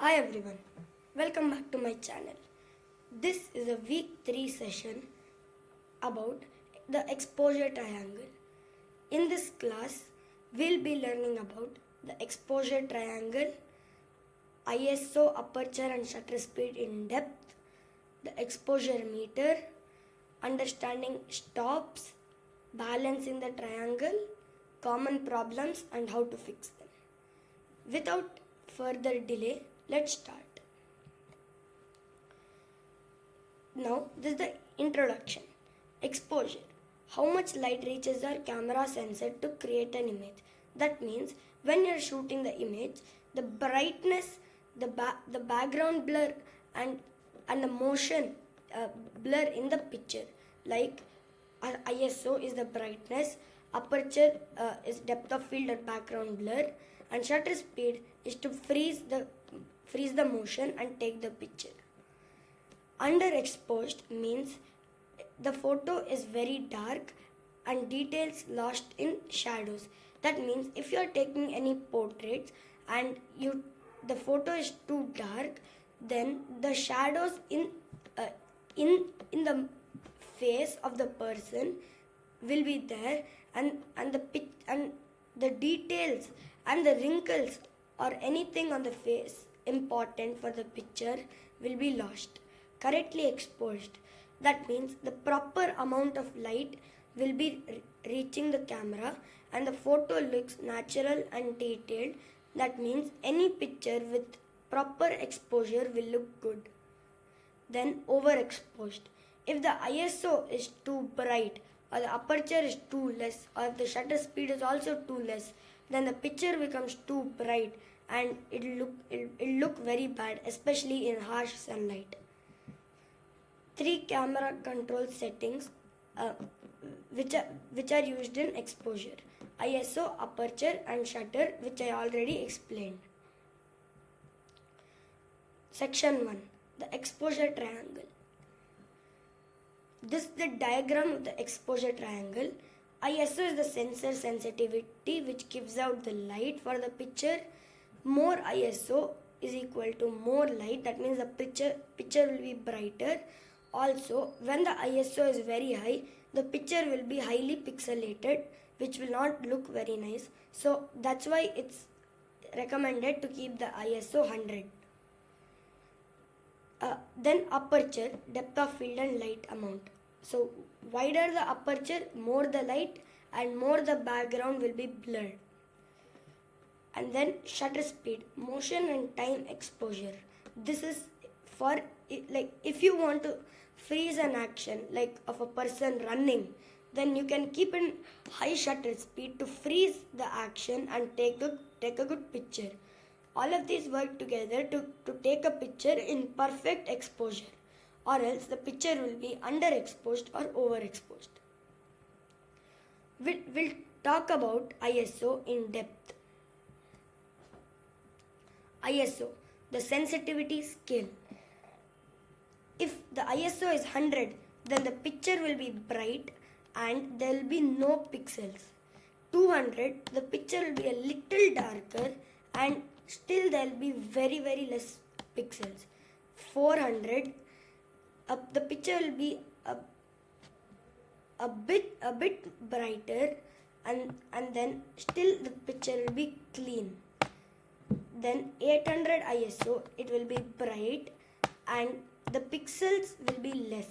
Hi everyone, welcome back to my channel. This is a week 3 session about the exposure triangle. In this class, we'll be learning about the exposure triangle, ISO, aperture and shutter speed in depth, the exposure meter, understanding stops, balance in the triangle, common problems and how to fix them. Without further delay, let's start. Now, this is the introduction. Exposure. How much light reaches our camera sensor to create an image. That means when you're shooting the image, the brightness, the background blur and the motion blur in the picture. Like ISO is the brightness, aperture is depth of field or background blur, and shutter speed is to freeze the motion and take the picture. Underexposed means the photo is very dark and details lost in shadows. That means if you are taking any portraits and the photo is too dark, then the shadows in the face of the person will be there, and the details and the wrinkles or anything on the face important for the picture will be lost. Correctly exposed, that means the proper amount of light will be reaching the camera and the photo looks natural and detailed. That means any picture with proper exposure will look good. Then overexposed. If the ISO is too bright or the aperture is too less or if the shutter speed is also too less, then the picture becomes too bright and it'll look very bad, especially in harsh sunlight. 3 camera control settings which are used in exposure: ISO, aperture and shutter, which I already explained. Section 1. The exposure triangle. This is the diagram of the exposure triangle. ISO is the sensor sensitivity which gives out the light for the picture. More ISO is equal to more light. That means the picture will be brighter. Also, when the ISO is very high, the picture will be highly pixelated, which will not look very nice. So that's why it's recommended to keep the ISO 100. Then aperture, depth of field and light amount. So wider the aperture, more the light and more the background will be blurred. And then shutter speed, motion and time exposure. This is for if you want to freeze an action like of a person running, then you can keep in high shutter speed to freeze the action and take a good picture. All of these work together to take a picture in perfect exposure, or else the picture will be underexposed or overexposed. We'll talk about ISO in depth. ISO, the sensitivity scale. If the ISO is 100, then the picture will be bright and there will be no pixels. 200, the picture will be a little darker and still there will be very less pixels. 400, the picture will be a bit brighter and then still the picture will be clean. Then 800 ISO, it will be bright and the pixels will be less.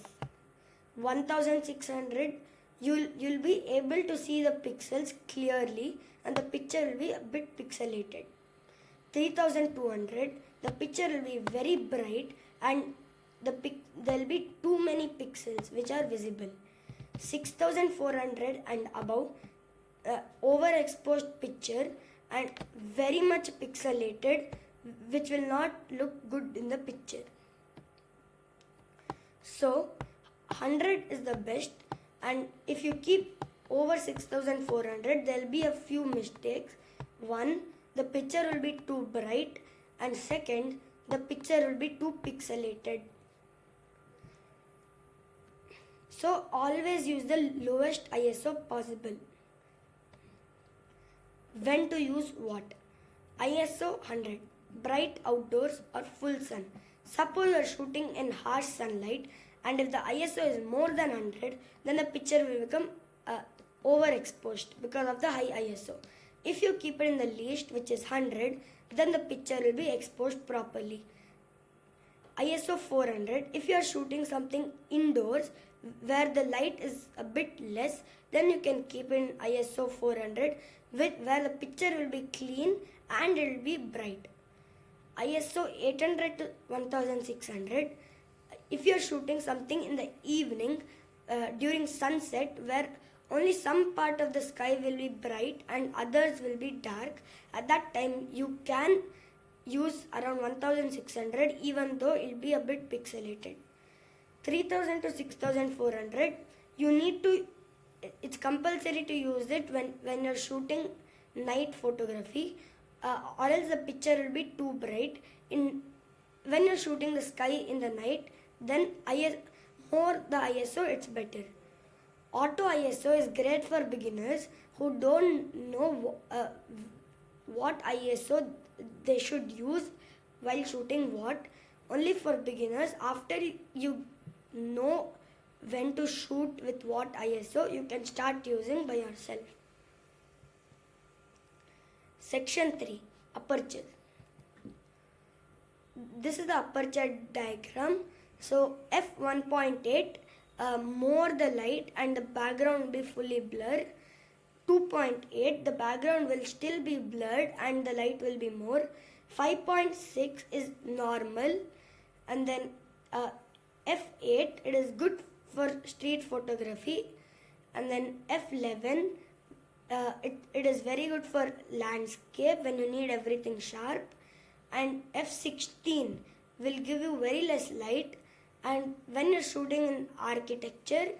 1600, you'll be able to see the pixels clearly and the picture will be a bit pixelated. 3200, the picture will be very bright and there will be too many pixels which are visible. 6400 and above, overexposed picture and very much pixelated, which will not look good in the picture. So 100 is the best, and if you keep over 6400, there will be a few mistakes. One, the picture will be too bright, and second, the picture will be too pixelated. So always use the lowest ISO possible. When to use what? ISO 100. bright outdoors or full sun. Suppose you are shooting in harsh sunlight, and if the ISO is more than 100, then the picture will become overexposed because of the high ISO. If you keep it in the least, which is 100, then the picture will be exposed properly. ISO 400, if you are shooting something indoors where the light is a bit less, then you can keep in ISO 400 where the picture will be clean and it will be bright. ISO 800 to 1600, if you are shooting something in the evening during sunset where only some part of the sky will be bright and others will be dark, at that time you can use around 1600 even though it will be a bit pixelated. 3000 to 6400, you need to, it's compulsory to use it when you're shooting night photography, or else the picture will be too bright. When you're shooting the sky in the night, then more the ISO, it's better. Auto ISO is great for beginners who don't know what ISO they should use while shooting what. Only for beginners. After you know when to shoot with what ISO, you can start using by yourself. Section 3, Aperture. This is the aperture diagram. So f1.8, more the light and the background will be fully blurred. 2.8, the background will still be blurred and the light will be more. 5.6 is normal, and then f8, it is good for street photography, and then f11, it is very good for landscape when you need everything sharp, and f16 will give you very less light, and when you're shooting in architecture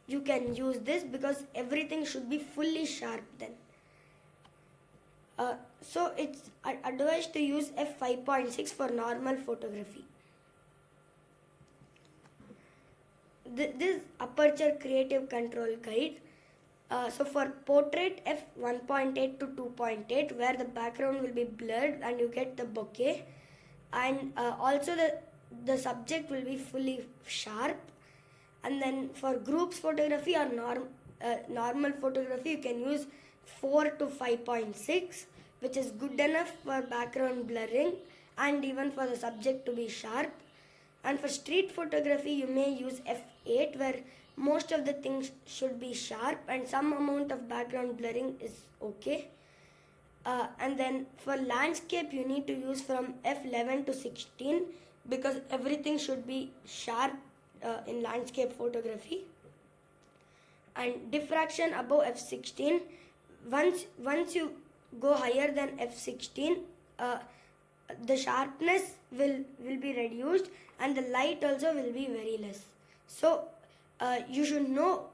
you can use this because everything should be fully sharp then. So it's advised to use f5.6 for normal photography. This aperture creative control guide. So for portrait, f1.8 to 2.8, where the background will be blurred and you get the bokeh, and also the subject will be fully sharp. And then for groups photography or normal photography, you can use 4 to 5.6, which is good enough for background blurring and even for the subject to be sharp. And for street photography, you may use f8, where most of the things should be sharp and some amount of background blurring is okay. And then for landscape, you need to use from f11 to 16 because everything should be sharp in landscape photography. And diffraction above f16, once you go higher than f16, the sharpness will be reduced and the light also will be very less. So you should know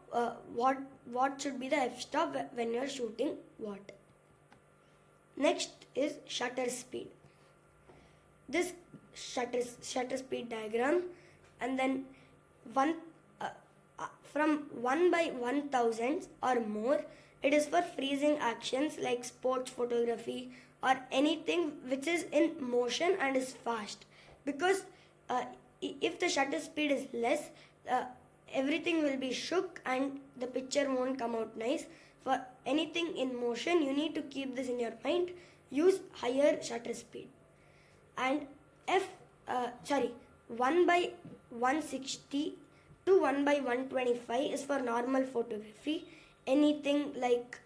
what should be the f-stop when you are shooting what. Next is shutter speed. This shutter speed diagram, and then from 1 by 1000 or more, it is for freezing actions like sports photography or anything which is in motion and is fast, because if the shutter speed is less, everything will be shook and the picture won't come out nice. For anything in motion, you need to keep this in your mind. Use higher shutter speed. And 1 by 160 to 1 by 125 is for normal photography. Anything like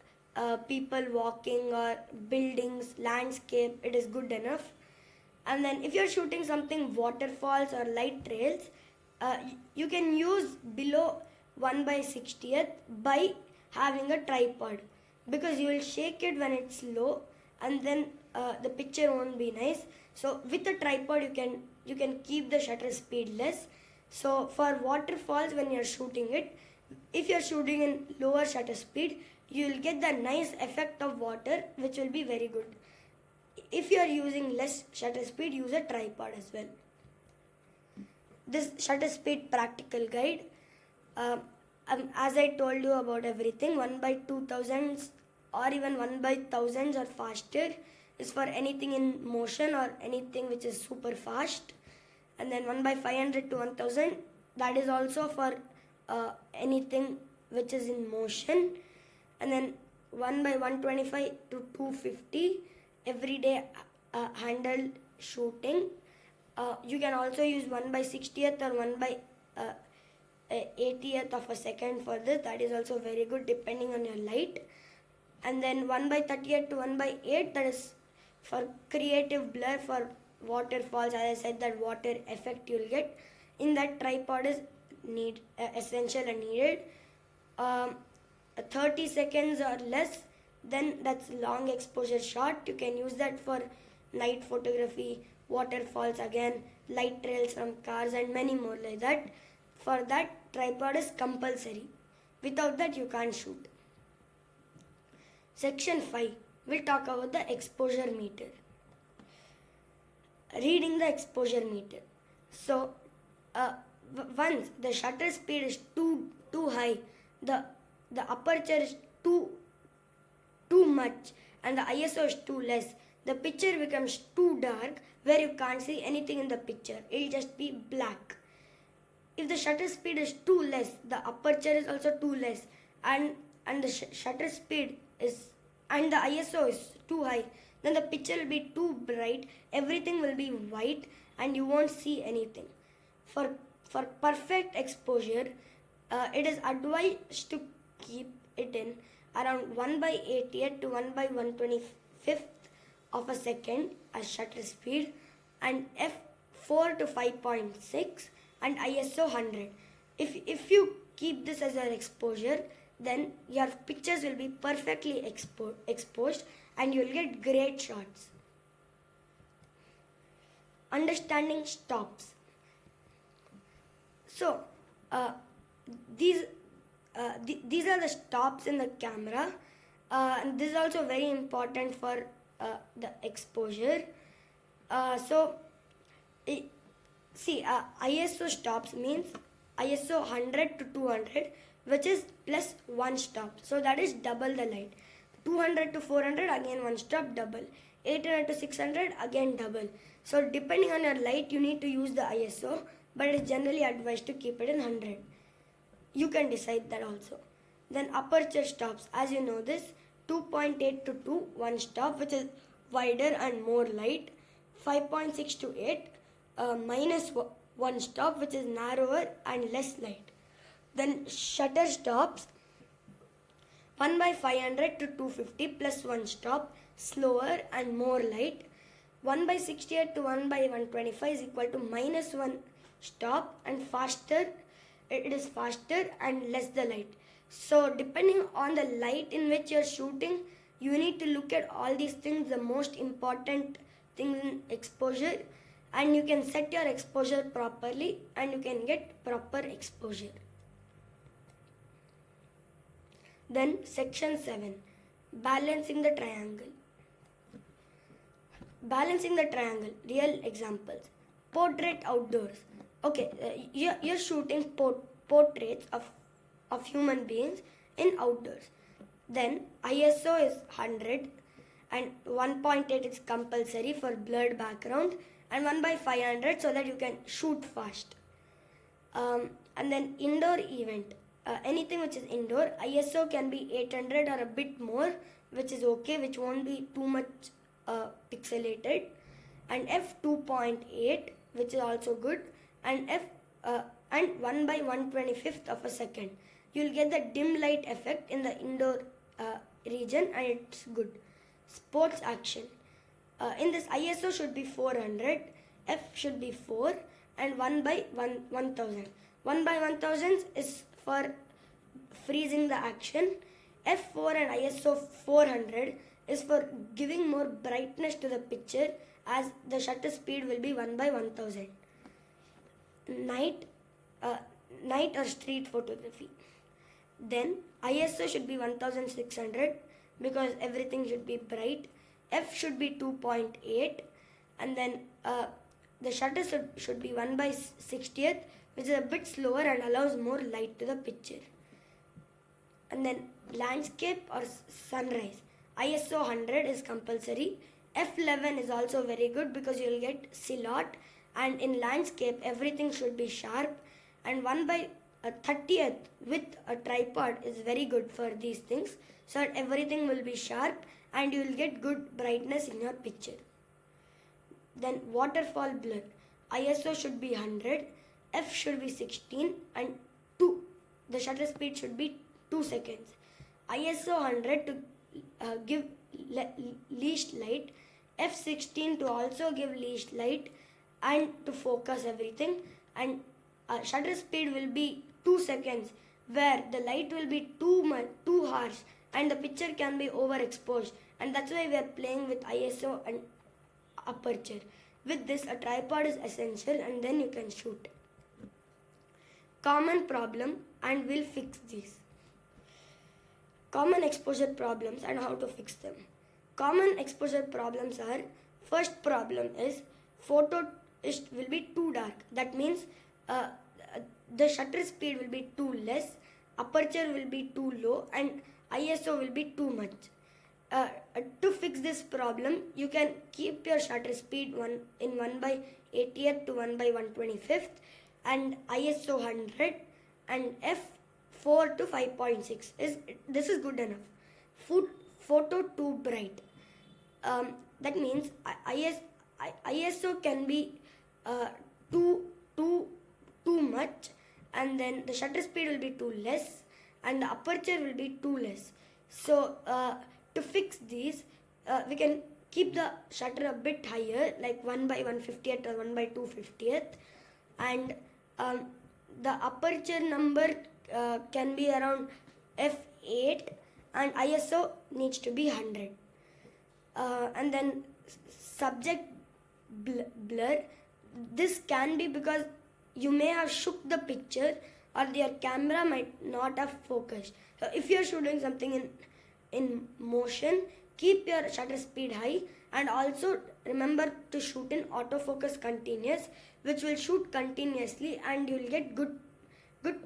people walking or buildings, landscape, it is good enough. And then if you're shooting something waterfalls or light trails, you can use below 1 by 60th by having a tripod, because you will shake it when it's low and then the picture won't be nice. So with a tripod you can keep the shutter speed less. So for waterfalls, when you're shooting it, if you're shooting in lower shutter speed, you will get the nice effect of water, which will be very good. If you are using less shutter speed, use a tripod as well. This shutter speed practical guide, as I told you about everything, 1 by 2000s or even 1 by thousands are faster, is for anything in motion or anything which is super fast. And then 1/500 to 1000, that is also for anything which is in motion. And then 1/125 to 250, everyday handled shooting. You can also use 1/60th or 1/80th of a second for this. That is also very good depending on your light. And then 1/30th to 1/8, that is for creative blur, for waterfalls. As I said, that water effect you'll get. In that, tripod is essential and needed. 30 seconds or less, then that's long exposure shot. You can use that for night photography, waterfalls again, light trails from cars, and many more like that. For that, tripod is compulsory. Without that, you can't shoot. Section 5, we'll talk about the exposure meter. Reading the exposure meter. So, once the shutter speed is too high, the aperture is too much, and the ISO is too less, the picture becomes too dark where you can't see anything in the picture. It'll just be black. If the shutter speed is too less, the aperture is also too less, and the shutter speed is and the ISO is too high, then the picture will be too bright, everything will be white, and you won't see anything. For perfect exposure, it is advised to keep it in around 1/80th to 1/125th of a second as shutter speed, and f4 to 5.6 and ISO 100. If you keep this as your exposure, then your pictures will be perfectly exposed and you'll get great shots. Understanding stops. So, these are the stops in the camera, and this is also very important for the exposure. ISO stops means ISO 100 to 200, which is plus one stop. So that is double the light. 200 to 400, again one stop, double. 800 to 600, again double. So depending on your light, you need to use the ISO, but it is generally advised to keep it in 100. You can decide that also. Then aperture stops. As you know this, 2.8 to 2, one stop, which is wider and more light. 5.6 to 8, minus one stop, which is narrower and less light. Then shutter stops, 1/500 to 250 plus one stop, slower and more light. 1/60 to 1/125 is equal to minus one stop and faster. It is faster and less the light. So depending on the light in which you are shooting, you need to look at all these things, the most important things in exposure, and you can set your exposure properly and you can get proper exposure. Then section 7, balancing the triangle. Balancing the triangle, real examples. Portrait outdoors. Okay, you're shooting portraits of human beings in outdoors. Then ISO is 100 and 1.8 is compulsory for blurred background, and 1/500 so that you can shoot fast. And then indoor event. Anything which is indoor, ISO can be 800 or a bit more, which is okay, which won't be too much pixelated, and f2.8, which is also good, and 1/125th of a second. You'll get the dim light effect in the indoor region, and it's good. Sports action. In this, ISO should be 400, f should be 4, and 1/1000. 1/1000 is for freezing the action. F4 and ISO 400 is for giving more brightness to the picture, as the shutter speed will be 1/1000. Night or street photography. Then ISO should be 1600 because everything should be bright. F should be 2.8, and then the shutter should be 1/60th, which is a bit slower and allows more light to the picture. And then landscape or sunrise. ISO 100 is compulsory. F11 is also very good because you'll get silhouette, and in landscape everything should be sharp, and 1 by 30th with a tripod is very good for these things, so that everything will be sharp and you will get good brightness in your picture. Then waterfall blur, ISO should be 100, f should be 16, and 2, the shutter speed should be 2 seconds. ISO 100 to give least light, f16 to also give least light and to focus everything, and shutter speed will be 2 seconds, where the light will be too harsh and the picture can be overexposed, and that's why we are playing with ISO and aperture. With this, a tripod is essential, and then you can shoot. Common problem, and we'll fix these. Common exposure problems and how to fix them. Common exposure problems are, first problem is photo will be too dark. That means the shutter speed will be too less, aperture will be too low, and ISO will be too much. To fix this problem, you can keep your shutter speed 1 by 80th to 1 by 125th, and ISO 100, and f4 to 5.6 this is good enough. Photo too bright. That means ISO can be too much, and then the shutter speed will be too less, and the aperture will be too less. So to fix these, we can keep the shutter a bit higher, like 1 by 150th or 1 by 250th, and the aperture number can be around f8, and ISO needs to be 100. And then subject blur, this can be because you may have shook the picture, or your camera might not have focused. So if you are shooting something in motion, keep your shutter speed high, and also remember to shoot in autofocus continuous, which will shoot continuously and you will get good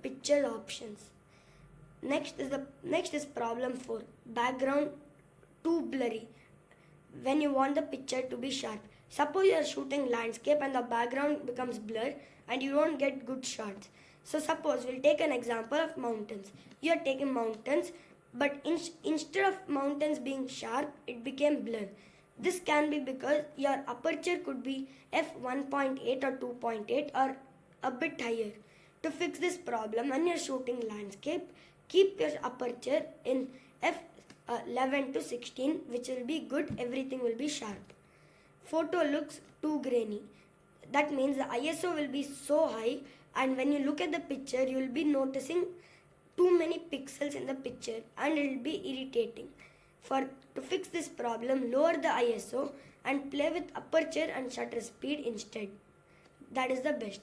picture options. Next is problem 4, background too blurry. When you want the picture to be sharp, suppose you are shooting landscape and the background becomes blur and you don't get good shots. So suppose we'll take an example of mountains. You are taking mountains, but instead of mountains being sharp, it became blur. This can be because your aperture could be f1.8 or 2.8 or a bit higher. To fix this problem, when you're shooting landscape, keep your aperture in f11 to 16, which will be good, everything will be sharp. Photo looks too grainy. That means the ISO will be so high, and when you look at the picture, you will be noticing too many pixels in the picture and it will be irritating. To fix this problem, lower the ISO and play with aperture and shutter speed instead. That is the best.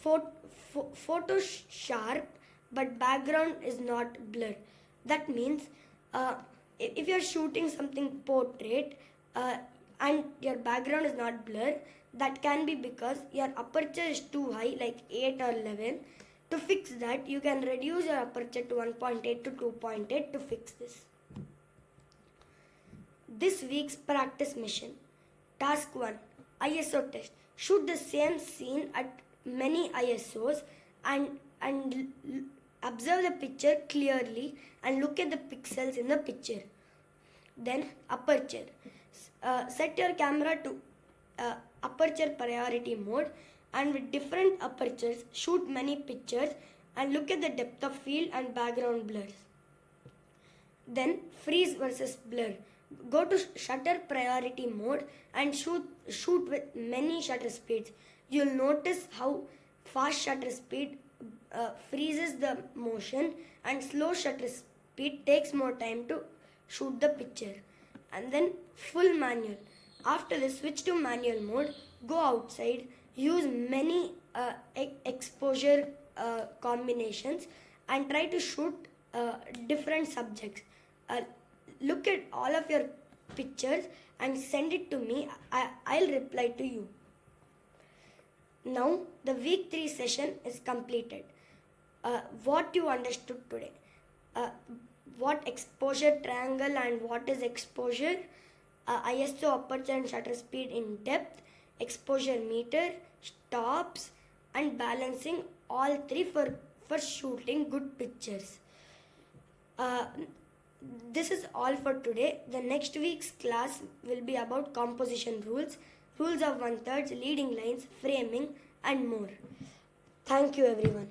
Photo sharp, but background is not blur. That means if you are shooting something portrait and your background is not blur, that can be because your aperture is too high, like 8 or 11. To fix that, you can reduce your aperture to 1.8 to 2.8 to fix this. This week's practice mission. Task 1. ISO test. Shoot the same scene at many ISOs and observe the picture clearly and look at the pixels in the picture. Then aperture. Set your camera to aperture priority mode, and with different apertures shoot many pictures and look at the depth of field and background blurs. Then freeze versus blur. Go to shutter priority mode and shoot with many shutter speeds. You'll notice how fast shutter speed freezes the motion, and slow shutter speed takes more time to shoot the picture. And then full manual. After this, switch to manual mode, go outside, use many exposure combinations and try to shoot different subjects. Look at all of your pictures and send it to me. I'll reply to you. Now the week 3 session is completed. What you understood today? What exposure triangle and what is exposure? ISO, aperture and shutter speed in depth, exposure meter, stops, and balancing, all three for shooting good pictures. Uh, this is all for today. The next week's class will be about composition rules, rules of one-thirds, leading lines, framing, and more. Thank you, everyone.